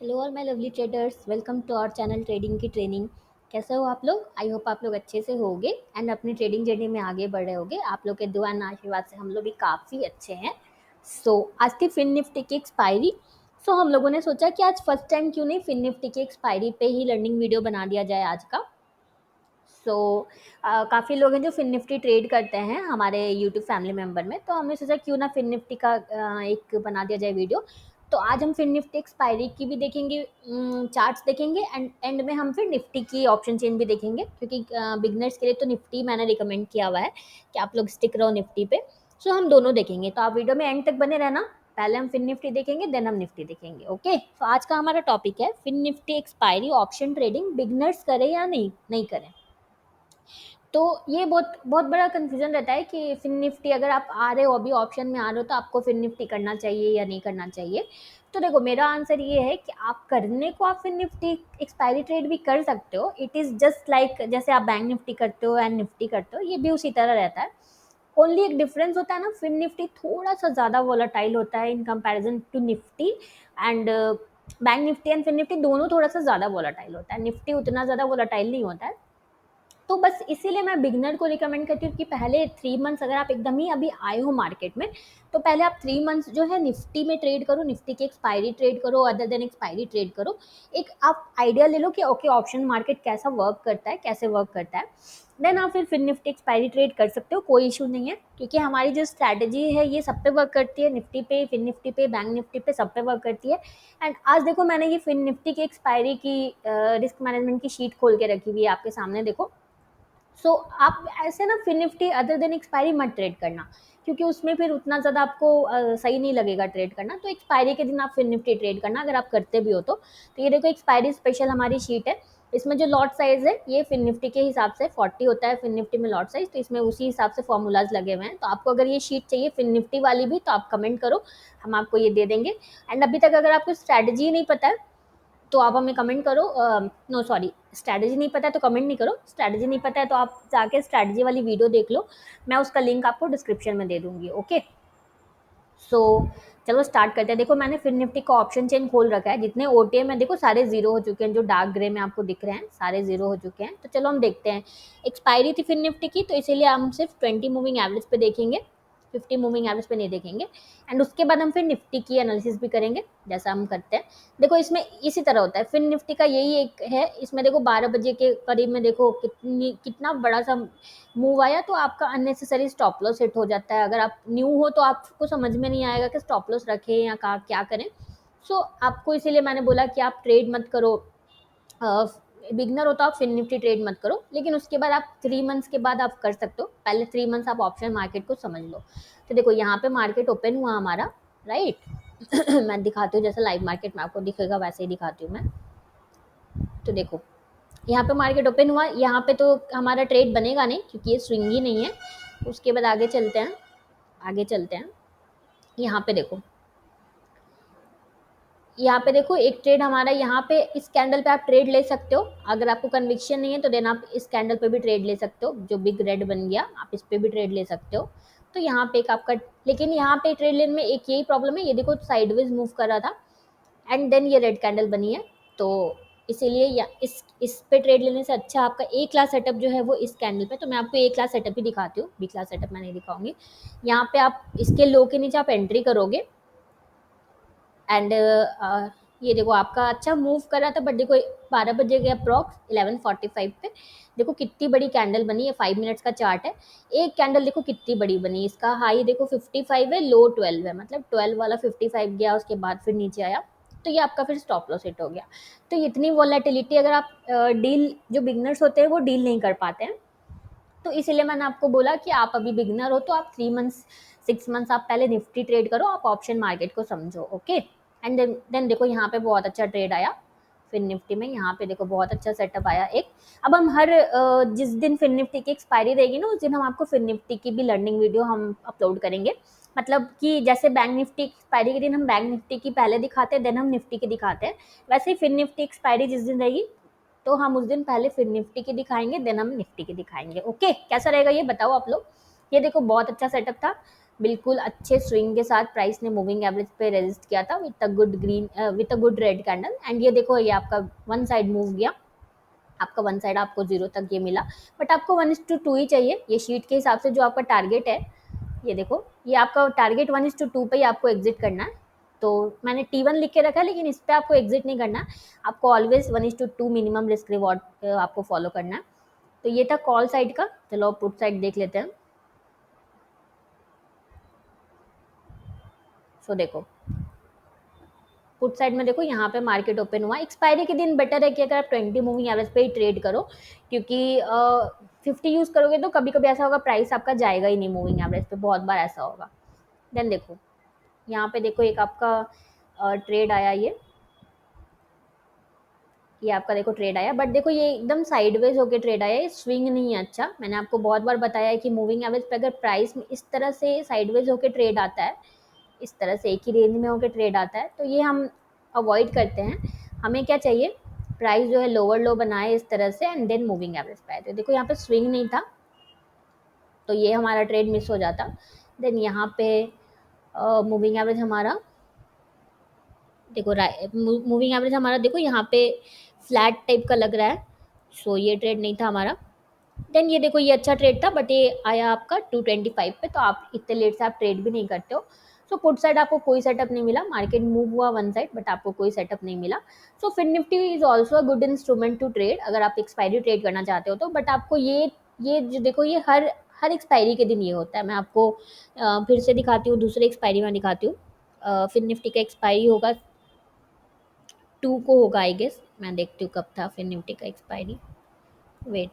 Hello और my lovely traders, welcome to our channel trading की training. कैसे हो आप लोग? आई होप आप लोग अच्छे से होगे एंड अपनी ट्रेडिंग जर्नी में आगे बढ़ रहे होगे। आप लोग के दुआ एंड आशीर्वाद से हम लोग भी काफ़ी अच्छे हैं। आज थी फिन निफ्टी की एक्सपायरी। हम लोगों ने सोचा कि आज फर्स्ट टाइम क्यों नहीं फिन निफ्टी की एक्सपायरी पे ही लर्निंग वीडियो बना दिया जाए आज का। सो काफ़ी लोग हैं जो फिन निफ्टी ट्रेड करते हैं हमारे यूट्यूब फैमिली मेंबर में, तो हमने सोचा क्यों ना फिन निफ्टी का एक बना दिया जाए वीडियो। तो आज हम फिर निफ्टी एक्सपायरी की भी देखेंगे, चार्ट्स देखेंगे एंड एंड में हम फिर निफ्टी की ऑप्शन चेन भी देखेंगे, क्योंकि बिगनर्स के लिए तो निफ्टी मैंने रिकमेंड किया हुआ है कि आप लोग स्टिक रहो निफ्टी पे। हम दोनों देखेंगे, तो आप वीडियो में एंड तक बने रहना। पहले हम फिन निफ्टी देखेंगे, देन हम निफ्टी देखेंगे। ओके, तो आज का हमारा टॉपिक है Fin Nifty expiry option trading, beginners करें या नहीं नहीं करें। तो ये बहुत बहुत बड़ा कन्फ्यूजन रहता है कि फिन निफ्टी अगर आप आ रहे हो, अभी ऑप्शन में आ रहे हो, तो आपको फिन निफ्टी करना चाहिए या नहीं करना चाहिए। तो देखो, मेरा आंसर ये है कि आप करने को आप फिन निफ्टी एक्सपायरी ट्रेड भी कर सकते हो। इट इज़ जस्ट लाइक जैसे आप बैंक निफ्टी करते हो एंड निफ्टी करते हो, ये भी उसी तरह रहता है। ओनली एक डिफरेंस होता है ना, फिन निफ्टी थोड़ा सा ज़्यादा वॉलेटाइल होता है in comparison to Nifty and bank Nifty and Fin Nifty दोनों थोड़ा सा ज़्यादा वॉलेटाइल होता है। निफ्टी उतना ज़्यादा वॉलेटाइल नहीं होता है। तो बस इसीलिए मैं बिगनर को रिकमेंड करती हूँ कि पहले 3 मंथ्स, अगर आप एकदम ही अभी आए हो मार्केट में, तो पहले आप 3 मंथ्स जो है निफ्टी में ट्रेड करो, निफ्टी की एक्सपायरी ट्रेड करो, अदर देन एक्सपायरी ट्रेड करो। एक आप आइडिया ले लो कि ओके ऑप्शन मार्केट कैसा वर्क करता है, कैसे वर्क करता है। देन आप फिर निफ्टी एक्सपायरी ट्रेड कर सकते हो, कोई इशू नहीं है, क्योंकि हमारी जो स्ट्रैटेजी है ये सब पे वर्क करती है, निफ्टी पे, फिन निफ्टी पे, बैंक निफ्टी पे, सब पे वर्क करती है। एंड आज देखो, मैंने ये फिन निफ्टी की एक्सपायरी की रिस्क मैनेजमेंट की शीट खोल के रखी हुई है आपके सामने, देखो। आप ऐसे ना Fin Nifty other than expiry मत ट्रेड करना, क्योंकि उसमें फिर उतना ज़्यादा आपको सही नहीं लगेगा ट्रेड करना। तो एक्सपायरी के दिन आप फिन निफ्टी ट्रेड करना, अगर आप करते भी हो तो ये देखो, एक्सपायरी स्पेशल हमारी शीट है। इसमें जो लॉट साइज है ये फिन निफ्टी के हिसाब से 40 होता है, फिन निफ्टी में लॉट साइज, तो इसमें उसी हिसाब से फॉर्मूलाज लगे हुए हैं। तो आपको अगर ये शीट चाहिए फिन निफ्टी वाली भी, तो आप कमेंट करो, हम आपको ये दे देंगे। एंड अभी तक अगर आपको स्ट्रैटेजी नहीं पता है, तो आप हमें कमेंट करो। नो सॉरी, स्ट्रैटेजी नहीं पता है तो कमेंट नहीं करो, स्ट्रैटेजी नहीं पता है तो आप जाके स्ट्रैटेजी वाली वीडियो देख लो, मैं उसका लिंक आपको डिस्क्रिप्शन में दे दूंगी। ओके, सो चलो स्टार्ट करते हैं। देखो, मैंने फिर निफ्टी का ऑप्शन चेन खोल रखा है, जितने ओटीएम है देखो सारे जीरो हो चुके हैं, जो डार्क ग्रे में आपको दिख रहे हैं सारे जीरो हो चुके हैं। तो चलो हम देखते हैं। एक्सपायरी थी फिर निफ्टी की, तो इसीलिए हम सिर्फ 20 मूविंग एवरेज पे देखेंगे, 50 मूविंग एवरेज पे नहीं देखेंगे। एंड उसके बाद हम फिर निफ्टी की एनालिसिस भी करेंगे, जैसा हम करते हैं। देखो, इसमें इसी तरह होता है, फिर निफ्टी का यही एक है। इसमें देखो 12 बजे के करीब में देखो कितना बड़ा सा मूव आया, तो आपका अननेसेसरी स्टॉप लॉस हिट हो जाता है। अगर आप न्यू हो तो आपको समझ में नहीं आएगा कि स्टॉप लॉस रखें या क्या करें। आपको इसीलिए मैंने बोला कि आप ट्रेड मत करो, बिगनर हो तो आप फिन निफ्टी ट्रेड मत करो, लेकिन उसके बाद आप 3 मंथ्स के बाद आप कर सकते हो। पहले 3 मंथ्स आप ऑप्शन मार्केट को समझ लो। तो देखो, यहाँ पे मार्केट ओपन हुआ हमारा, राइट। मैं दिखाती हूँ, जैसे लाइव मार्केट में आपको दिखेगा वैसे ही दिखाती हूँ मैं। तो देखो, यहाँ पे मार्केट ओपन हुआ, यहाँ पे तो हमारा ट्रेड बनेगा नहीं, क्योंकि ये स्विंग ही नहीं है। उसके बाद आगे चलते हैं, आगे चलते हैं। यहाँ पे देखो, यहाँ पे देखो एक ट्रेड हमारा, यहाँ पे इस कैंडल पे आप ट्रेड ले सकते हो। अगर आपको कन्विक्शन नहीं है तो देन आप इस कैंडल पे भी ट्रेड ले सकते हो, जो बिग रेड बन गया, आप इस पे भी ट्रेड ले सकते हो। तो यहाँ पे एक आपका, लेकिन यहाँ पे ट्रेड लेने में एक यही प्रॉब्लम है, ये देखो साइडवेज मूव कर रहा था एंड देन ये रेड कैंडल बनी है। तो इसीलिए या इस पे ट्रेड लेने से अच्छा आपका ए क्लास सेटअप जो है वो इस कैंडल पे। तो मैं आपको ए क्लास सेटअप ही दिखाती हूँ, बी क्लास सेटअप मैं नहीं दिखाऊंगी। यहाँ पे आप इसके लो के नीचे आप एंट्री करोगे एंड ये देखो आपका अच्छा मूव कर रहा था, बट देखो 12 बजे के अप्रॉक्स 11:45 पे देखो कितनी बड़ी कैंडल बनी है। 5 मिनट्स का चार्ट है, एक कैंडल देखो कितनी बड़ी बनी। इसका हाई देखो 55 है, लो 12 है, मतलब 12 वाला 55 गया, उसके बाद फिर नीचे आया, तो ये आपका फिर स्टॉप लॉस हिट हो गया। तो इतनी वॉलेटिलिटी अगर आप डील, जो बिगनर्स होते हैं वो डील नहीं कर पाते हैं। तो इसीलिए मैंने आपको बोला कि आप अभी बिगनर हो तो आप 3 मंथ्स 6 मंथ्स आप पहले निफ्टी ट्रेड करो, आप ऑप्शन मार्केट को समझो। ओके, एंड देन देखो यहाँ पे बहुत अच्छा ट्रेड आया फिन निफ्टी में, यहाँ पे देखो बहुत अच्छा सेटअप आया एक। अब हम हर जिस दिन फिन निफ्टी की एक्सपायरी रहेगी ना, उस दिन हम आपको फिन निफ्टी की भी लर्निंग वीडियो हम अपलोड करेंगे। मतलब कि जैसे बैंक निफ्टी एक्सपायरी के दिन हम बैंक निफ्टी की पहले दिखाते हैं, देन हम निफ्टी की दिखाते हैं, वैसे ही फिन निफ्टी एक्सपायरी जिस दिन रहेगी, तो हम उस दिन पहले फिर निफ्टी की दिखाएंगे, देन हम निफ्टी की दिखाएंगे। ओके, कैसा रहेगा ये बताओ आप लोग। ये देखो बहुत अच्छा सेटअप था, बिल्कुल अच्छे स्विंग के साथ प्राइस ने मूविंग एवरेज पे रेजिस्ट किया था with a good red candle. And ये देखो ये आपका वन साइड मूव गया, आपका वन साइड आपको जीरो तक ये मिला, बट आपको 1:2 ही चाहिए ये शीट के हिसाब से जो आपका टारगेट है। ये देखो ये आपका टारगेट 1:2 पे ही आपको एग्जिट करना है। तो मैंने T1 लिख के रखा है, लेकिन इस पे आपको एग्जिट नहीं करना है, आपको ऑलवेज 1:2 मिनिमम रिस्क रिवॉर्ड आपको फॉलो करना है। तो ये था कॉल साइड का। चलो पुट साइड देख लेते हैं। सो देखो पुट साइड में देखो यहाँ पे मार्केट ओपन हुआ। एक्सपायरी के दिन बेटर है कि अगर आप 20 मूविंग एवरेज पे ही ट्रेड करो, क्योंकि 50 यूज करोगे तो कभी कभी ऐसा होगा प्राइस आपका जाएगा ही नहीं मूविंग एवरेज पे, बहुत बार ऐसा होगा। देन देखो यहाँ पे देखो एक आपका ट्रेड आया, ये आपका देखो ट्रेड आया, बट देखो ये एकदम साइडवेज होके ट्रेड आया, ये स्विंग नहीं है। अच्छा मैंने आपको बहुत बार बताया है कि मूविंग एवरेज पे अगर प्राइस में इस तरह से साइडवेज होके ट्रेड आता है, इस तरह से एक ही रेंज में होकर ट्रेड आता है, तो ये हम अवॉइड करते हैं। हमें क्या चाहिए, प्राइस जो है लोअर लो बनाए इस तरह से एंड देन मूविंग एवरेज पे आए। तो देखो यहाँ पे स्विंग नहीं था, तो ये हमारा ट्रेड मिस हो जाता। देन यहाँ पे मूविंग एवरेज हमारा देखो मूविंग एवरेज हमारा देखो यहाँ पे फ्लैट टाइप का लग रहा है, सो ये ट्रेड नहीं था हमारा। देन ये देखो ये अच्छा ट्रेड था, बट ये आया आपका 225 पे, तो आप इतने लेट से आप ट्रेड भी नहीं करते हो। सो पुट साइड आपको कोई सेटअप नहीं मिला, मार्केट मूव हुआ वन साइड बट आपको कोई सेटअप नहीं मिला। So FinNifty is also a good instrument to trade अगर आप एक्सपायरी ट्रेड करना चाहते हो तो, बट आपको ये जो देखो ये हर हर एक्सपायरी के दिन ये होता है। मैं आपको फिर से दिखाती हूँ, दूसरे एक्सपायरी में दिखाती हूँ। फिन निफ्टी का एक्सपायरी होगा 2 को होगा आई गेस, मैं देखती हूँ कब था फिन निफ्टी का एक्सपायरी। वेट,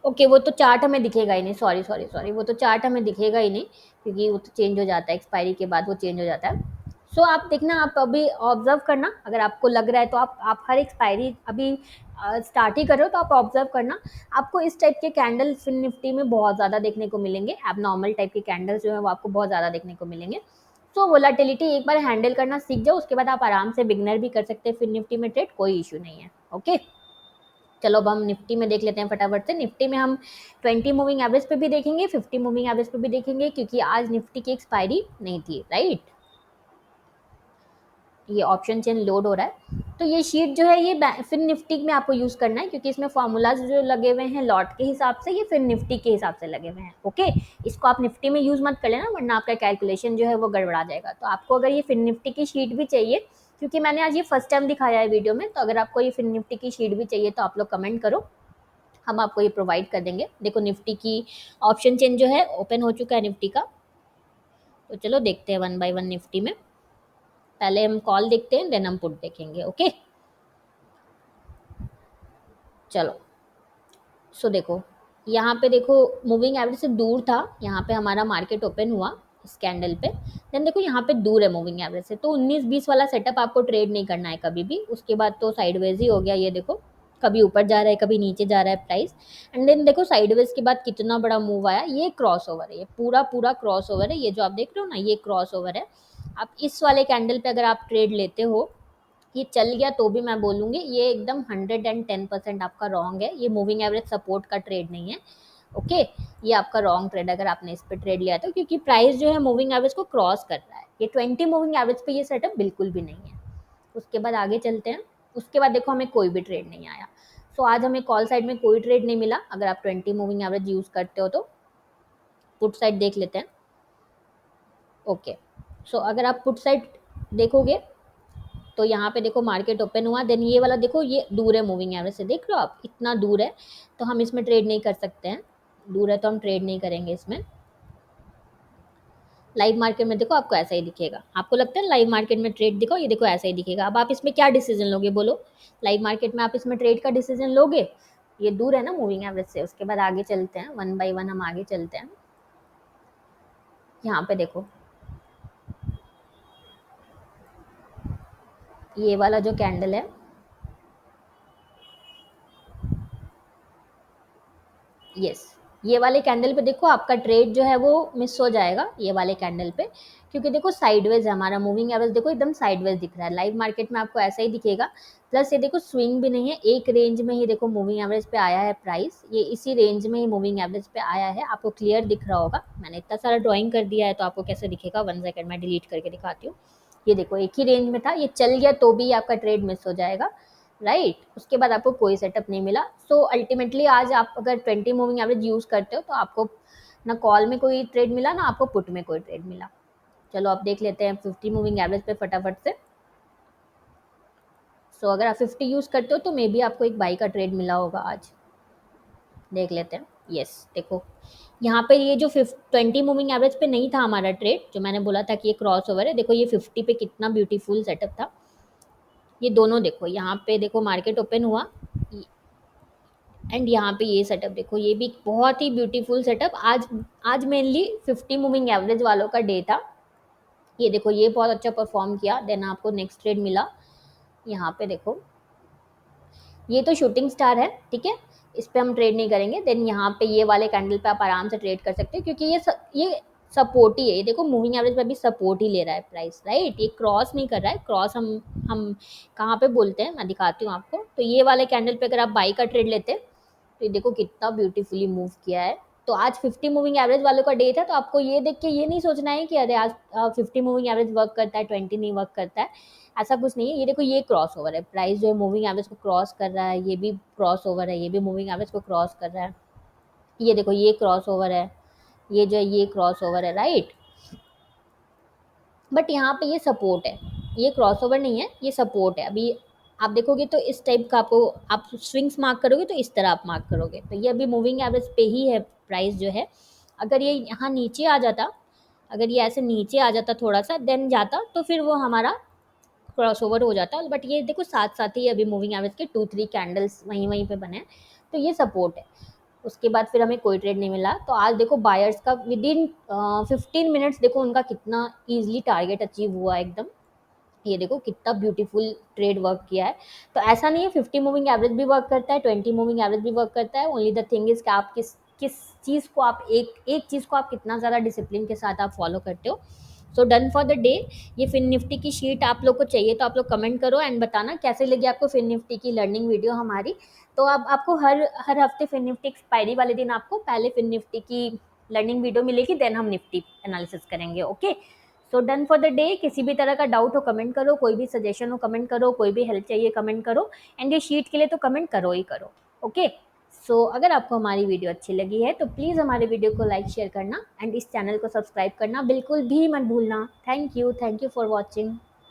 ओके वो तो चार्ट हमें दिखेगा ही नहीं, सॉरी सॉरी सॉरी, वो तो चार्ट हमें दिखेगा ही नहीं, क्योंकि वो तो चेंज हो जाता है एक्सपायरी के बाद, वो चेंज हो जाता है। सो आप देखना, आप अभी ऑब्जर्व करना, अगर आपको लग रहा है तो आप हर एक्सपायरी अभी स्टार्ट ही कर रहे हो तो आप ऑब्जर्व करना, आपको इस टाइप के कैंडल फिन निफ्टी में बहुत ज़्यादा देखने को मिलेंगे। एब नॉर्मल टाइप के कैंडल्स जो है वो आपको बहुत ज़्यादा देखने को मिलेंगे। सो वोलाटिलिटी एक बार हैंडल करना सीख जाओ, उसके बाद आप आराम से बिगनर भी कर सकते हैं फिन निफ्टी में ट्रेड, कोई इशू नहीं है। ओके चलो अब हम निफ्टी में देख लेते हैं फटाफट से। निफ्टी में हम 20 मूविंग एवरेज पे भी देखेंगे, 50 मूविंग एवरेज पे भी देखेंगे, क्योंकि आज निफ्टी की एक्सपायरी नहीं थी, राइट। ये ऑप्शन चेन लोड हो रहा है, तो ये शीट जो है ये फिन निफ्टी में आपको यूज करना है, क्योंकि इसमें फॉर्मूलाज जो लगे हुए हैं लॉट के हिसाब से, ये फिन निफ्टी के हिसाब से लगे हुए हैं। ओके इसको आप निफ्टी में यूज मत कर लेना, वरना आपका कैलकुलेशन जो है वो गड़बड़ा जाएगा। तो आपको अगर ये फिन निफ्टी की शीट भी चाहिए, क्योंकि मैंने आज ये फर्स्ट टाइम दिखाया है वीडियो में, तो अगर आपको ये फिन निफ्टी की शीट भी चाहिए तो आप लोग कमेंट करो, हम आपको ये प्रोवाइड कर देंगे। देखो निफ्टी की ऑप्शन चेन जो है ओपन हो चुका है निफ्टी का, तो चलो देखते हैं वन बाय वन निफ्टी में। पहले हम कॉल देखते हैं, देन हम पुट देखेंगे। ओके चलो सो देखो यहाँ पे देखो मूविंग एवरेज से दूर था, यहाँ पे हमारा मार्केट ओपन हुआ इस कैंडल पे। देन देखो यहाँ पे दूर है मूविंग एवरेज से, तो 19-20 वाला सेटअप आपको ट्रेड नहीं करना है कभी भी। उसके बाद तो साइडवेज ही हो गया, ये देखो कभी ऊपर जा रहा है कभी नीचे जा रहा है प्राइस। एंड देन देखो साइडवेज के बाद कितना बड़ा मूव आया, ये क्रॉस ओवर है, ये पूरा पूरा क्रॉस ओवर है, ये जो आप देख रहे हो ना ये क्रॉस ओवर है। आप इस वाले कैंडल पे अगर आप ट्रेड लेते हो, ये चल गया तो भी मैं बोलूँगी ये एकदम 110% आपका रॉन्ग है, ये मूविंग एवरेज सपोर्ट का ट्रेड नहीं है। ओके ये आपका रॉन्ग ट्रेड अगर आपने इस पे ट्रेड लिया तो, क्योंकि प्राइस जो है मूविंग एवरेज को क्रॉस कर रहा है, ये 20 मूविंग एवरेज पे ये सेटअप बिल्कुल भी नहीं है। उसके बाद आगे चलते हैं, उसके बाद देखो हमें कोई भी ट्रेड नहीं आया। सो आज हमें कॉल साइड में कोई ट्रेड नहीं मिला, अगर आप 20 मूविंग एवरेज यूज़ करते हो तो। पुट साइड देख लेते हैं। ओके सो अगर आप पुट साइड देखोगे तो यहाँ पे देखो मार्केट ओपन हुआ, देन ये वाला देखो ये दूर है मूविंग एवरेज से, देख लो आप इतना दूर है, तो हम इसमें ट्रेड नहीं कर सकते हैं, दूर है तो हम ट्रेड नहीं करेंगे इसमें। लाइव मार्केट में देखो आपको ऐसा ही दिखेगा, आपको लगता है लाइव मार्केट में ट्रेड दिखो, ये देखो ऐसा ही दिखेगा। अब आप इसमें क्या डिसीजन लोगे बोलो, लाइव मार्केट में आप इसमें ट्रेड का डिसीजन लोगे, ये दूर है ना मूविंग एवरेज से। उसके बाद आगे चलते हैं, वन बाय वन हम आगे चलते हैं। यहाँ पे देखो ये वाला जो कैंडल है, यस ये वाले कैंडल पे देखो आपका ट्रेड जो है वो मिस हो जाएगा ये वाले कैंडल पे, क्योंकि देखो साइडवेज है हमारा मूविंग एवरेज, देखो एकदम साइडवेज दिख रहा है। लाइव मार्केट में आपको ऐसा ही दिखेगा। प्लस ये देखो स्विंग भी नहीं है, एक रेंज में ही देखो मूविंग एवरेज पे आया है प्राइस, ये इसी रेंज में ही मूविंग एवरेज पे आया है। आपको क्लियर दिख रहा होगा, मैंने इतना सारा ड्राइंग कर दिया है तो आपको कैसे दिखेगा, 1 सेकंड में डिलीट करके दिखाती हूँ। ये देखो एक ही रेंज में था, ये चल गया तो भी आपका ट्रेड मिस हो जाएगा, राइट। उसके बाद आपको कोई सेटअप नहीं मिला। सो अल्टीमेटली आज आप अगर 20 मूविंग एवरेज यूज करते हो तो आपको ना कॉल में कोई ट्रेड मिला, ना आपको पुट में कोई ट्रेड मिला। चलो आप देख लेते हैं 50 मूविंग एवरेज पे फटाफट से। सो अगर आप 50 यूज करते हो तो मे बी आपको एक बाई का ट्रेड मिला होगा आज, देख लेते हैं। यस देखो यहाँ पे ये जो 20 मूविंग एवरेज पे नहीं था हमारा ट्रेड, जो मैंने बोला था कि ये क्रॉस ओवर है, देखो ये 50 पे कितना ब्यूटीफुल सेटअप था। ये दोनों देखो, यहाँ पे देखो मार्केट ओपन हुआ एंड यहाँ पे ये सेटअप देखो, ये भी बहुत ही ब्यूटीफुल सेटअप। आज मेनली 50 मूविंग एवरेज वालों का डे था। ये देखो ये बहुत अच्छा परफॉर्म किया, देन आपको नेक्स्ट ट्रेड मिला। यहाँ पे देखो ये तो शूटिंग स्टार है, ठीक है, इस पे हम ट्रेड नहीं करेंगे। देन यहाँ पे ये वाले कैंडल पे आप आराम से ट्रेड कर सकते हो, क्योंकि ये सपोर्ट ही है। ये देखो मूविंग एवरेज पे भी सपोर्ट ही ले रहा है प्राइस, राइट। ये क्रॉस नहीं कर रहा है, क्रॉस हम कहाँ पे बोलते हैं मैं दिखाती हूँ आपको। तो ये वाले कैंडल पे अगर आप बाई का ट्रेड लेते तो ये देखो कितना ब्यूटीफुली मूव किया है। तो आज 50 मूविंग एवरेज वालों का डे था, तो आपको ये देख के ये नहीं सोचना है कि अरे आज 50 मूविंग एवरेज वर्क करता है 20 नहीं वर्क करता है, ऐसा कुछ नहीं है। ये देखो ये क्रॉस ओवर है, प्राइस जो है मूविंग एवरेज को क्रॉस कर रहा है, ये भी क्रॉस ओवर है, ये भी मूविंग एवरेज को क्रॉस कर रहा है। ये देखो ये क्रॉस ओवर है, ये जो है ये क्रॉस ओवर है, राइट। बट यहाँ पे ये सपोर्ट है, ये क्रॉस ओवर नहीं है, ये सपोर्ट है। अभी आप देखोगे तो इस टाइप का आपको, आप स्विंग्स मार्क करोगे तो इस तरह आप मार्क करोगे। तो ये अभी मूविंग एवरेज पे ही है प्राइस जो है। अगर ये यहाँ नीचे आ जाता, अगर ये ऐसे नीचे आ जाता थोड़ा सा देन जाता, तो फिर वो हमारा क्रॉस ओवर हो जाता। बट ये देखो साथ साथ ही अभी मूविंग एवरेज के 2-3 कैंडल्स वहीं वहीं पे बने हैं, तो ये सपोर्ट है। उसके बाद फिर हमें कोई ट्रेड नहीं मिला। तो आज देखो बायर्स का विदिन 15 मिनट्स देखो उनका कितना ईजिली टारगेट अचीव हुआ एकदम। ये देखो कितना ब्यूटीफुल ट्रेड वर्क किया है। तो ऐसा नहीं है 50 मूविंग एवरेज भी वर्क करता है, 20 मूविंग एवरेज भी वर्क करता है। ओनली द थिंग इज कि आप किस किस चीज़ को आप एक चीज़ को आप कितना ज़्यादा डिसिप्लिन के साथ आप फॉलो करते हो। So done for the day. ये फिन निफ्टी की शीट आप लोग को चाहिए तो आप लोग कमेंट करो एंड बताना कैसे लगी आपको फिन निफ्टी की लर्निंग वीडियो हमारी। तो अब आपको हर हर हफ्ते फिन निफ्टी एक्सपायरी वाले दिन आपको पहले फिन निफ्टी की लर्निंग वीडियो मिलेगी, देन हम निफ्टी एनालिसिस करेंगे। Okay, so done for the day. किसी भी तरह का डाउट हो कमेंट करो, कोई भी सजेशन हो कमेंट करो, कोई भी हेल्प चाहिए कमेंट करो, एंड ये शीट के लिए तो कमेंट करो ही करो। ओके, सो अगर आपको हमारी वीडियो अच्छी लगी है तो प्लीज़ हमारे वीडियो को लाइक शेयर करना एंड इस चैनल को सब्सक्राइब करना बिल्कुल भी मत भूलना। Thank you for watching.